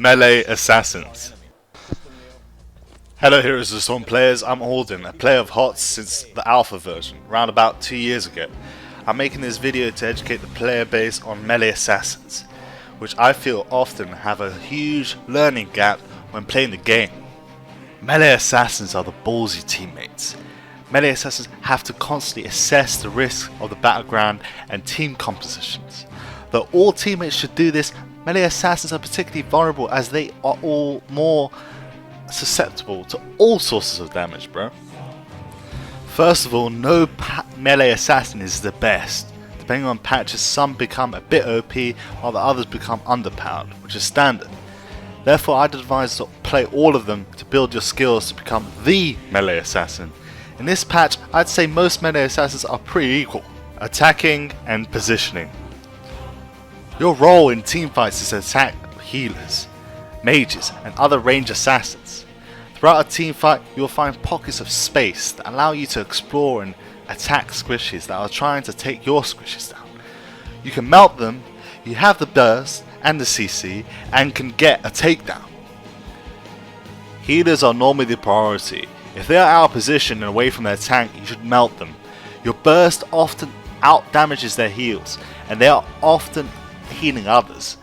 Melee Assassins. Hello Heroes of Storm players, I'm Alden, a player of HOTS since the alpha version, around about 2 years ago. I'm making this video to educate the player base on Melee Assassins, which I feel often have a huge learning gap when playing the game. Melee Assassins are the ballsy teammates. Melee Assassins have to constantly assess the risks of the battleground and team compositions. Though all teammates should do this, Melee Assassins are particularly vulnerable as they are all more susceptible to all sources of damage, bro. First of all, no Melee Assassin is the best. Depending on patches, some become a bit OP while the others become underpowered, which is standard. Therefore, I'd advise to play all of them to build your skills to become the Melee Assassin. In this patch, I'd say most Melee Assassins are pretty equal. Attacking and positioning. Your role in teamfights is to attack healers, mages and other range assassins. Throughout a teamfight, you will find pockets of space that allow you to explore and attack squishies that are trying to take your squishies down. You can melt them, you have the burst and the CC, and can get a takedown. Healers are normally the priority. If they are out of position and away from their tank, you should melt them. Your burst often out damages their heals, and they are often healing others.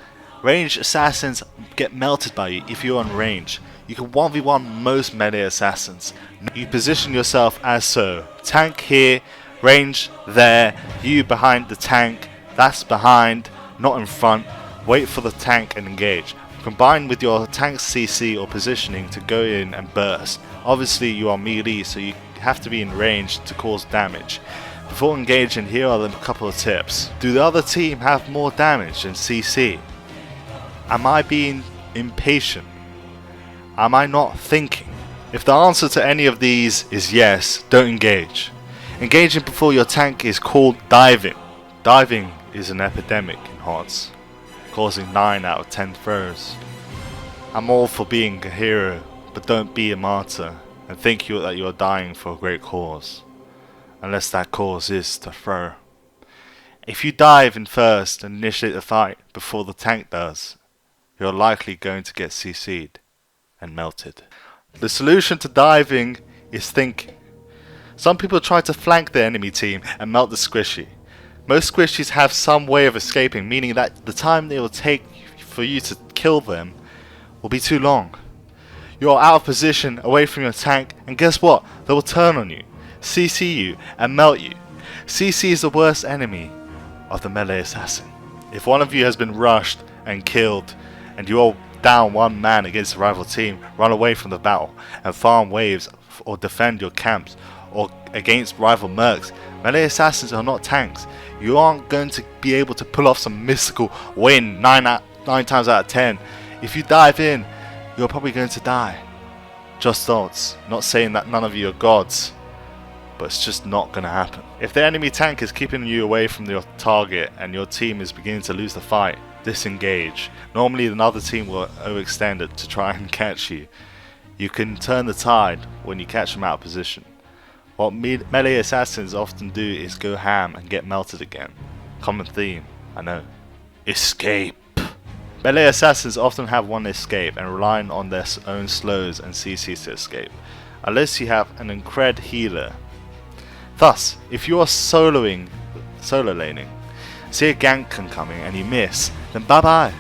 Ranged assassins get melted by you if you're on range. You can 1v1 most melee assassins. You position yourself as so. Tank here, range there, you behind the tank, that's behind, not in front. Wait for the tank and engage. Combine with your tank's CC or positioning to go in and burst. Obviously you are melee, so you have to be in range to cause damage. Before engaging, here are a couple of tips. Do the other team have more damage than CC? Am I being impatient? Am I not thinking? If the answer to any of these is yes, don't engage. Engaging before your tank is called diving. Diving is an epidemic in HOTS, causing 9 out of 10 throws. I'm all for being a hero, but don't be a martyr and think that you are dying for a great cause. Unless that cause is to throw. If you dive in first and initiate the fight before the tank does, you're likely going to get CC'd and melted. The solution to diving is thinking. Some people try to flank the enemy team and melt the squishy. Most squishies have some way of escaping, meaning that the time they will take for you to kill them will be too long. You are out of position away from your tank, and guess what? They will turn on you, CC you and melt you. CC is the worst enemy of the melee assassin. If one of you has been rushed and killed and you are down one man against a rival team, run away from the battle and farm waves or defend your camps or against rival mercs. Melee assassins are not tanks. You aren't going to be able to pull off some mystical win 9 times out of 10. If you dive in, you're probably going to die. Just thoughts. Not saying that none of you are gods, but it's just not going to happen. If the enemy tank is keeping you away from your target and your team is beginning to lose the fight, disengage. Normally another team will overextend it to try and catch you. You can turn the tide when you catch them out of position. What melee assassins often do is go ham and get melted again. Common theme, I know. Escape. Melee assassins often have one escape and rely on their own slows and CCs to escape, unless you have an incred healer. Thus, if you are solo laning, see a gank coming and you miss, then bye bye.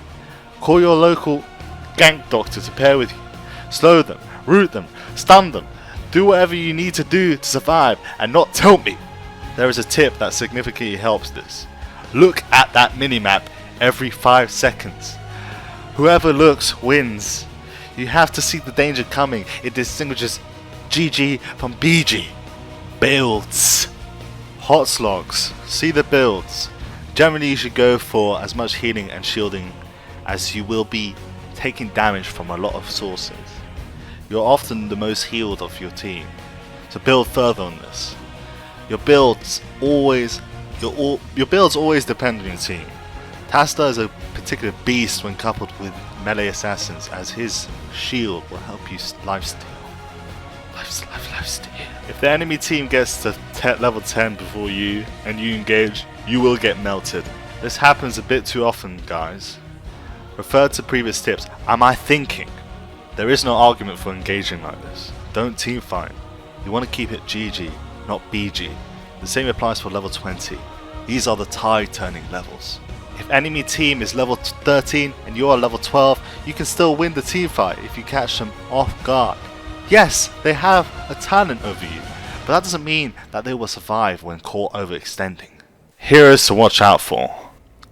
Call your local gank doctor to pair with you. Slow them, root them, stun them, do whatever you need to do to survive and not tell me. There is a tip that significantly helps this. Look at that minimap every 5 seconds. Whoever looks wins. You have to see the danger coming. It distinguishes GG from BG. Builds. HOTS logs. See the builds. Generally you should go for as much healing and shielding as you will be taking damage from a lot of sources. You're often the most healed of your team, so build further on this. Your builds always depend on your team. Tasta is a particular beast when coupled with melee assassins, as his shield will help you lifesteal. If the enemy team gets to level 10 before you and you engage, you will get melted. This happens a bit too often, guys. Refer to previous tips. Am I thinking? There is no argument for engaging like this. Don't team fight. You want to keep it GG, not BG. The same applies for level 20. These are the tide turning levels. If enemy team is level 13 and you are level 12, you can still win the team fight if you catch them off guard. Yes, they have a talent over you, but that doesn't mean that they will survive when caught overextending. Heroes to watch out for.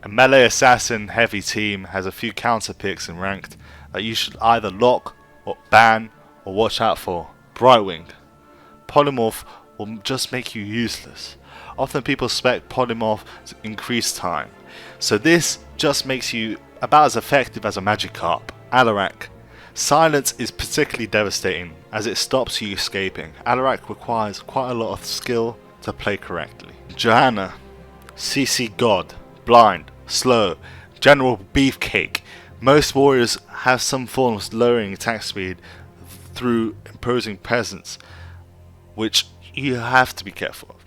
A melee assassin heavy team has a few counter picks in ranked that you should either lock or ban or watch out for. Brightwing. Polymorph will just make you useless. Often people expect Polymorph to increase time, so this just makes you about as effective as a Magikarp. Alarak. Silence is particularly devastating as it stops you escaping. Alarak requires quite a lot of skill to play correctly. Johanna. CC God. Blind. Slow. General Beefcake. Most warriors have some form of lowering attack speed through imposing presence, which you have to be careful of.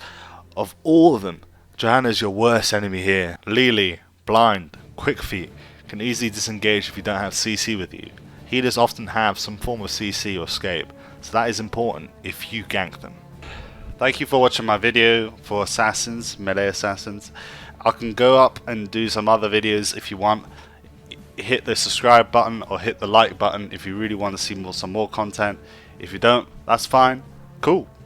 Of all of them, Johanna is your worst enemy here. Lily, blind, quick feet, can easily disengage if you don't have CC with you. Healers often have some form of CC or escape, so that is important if you gank them. Thank you for watching my video for assassins, melee assassins. I can go up and do some other videos if you want. Hit the subscribe button or hit the like button if you really want to see some more content. If you don't, that's fine. Cool.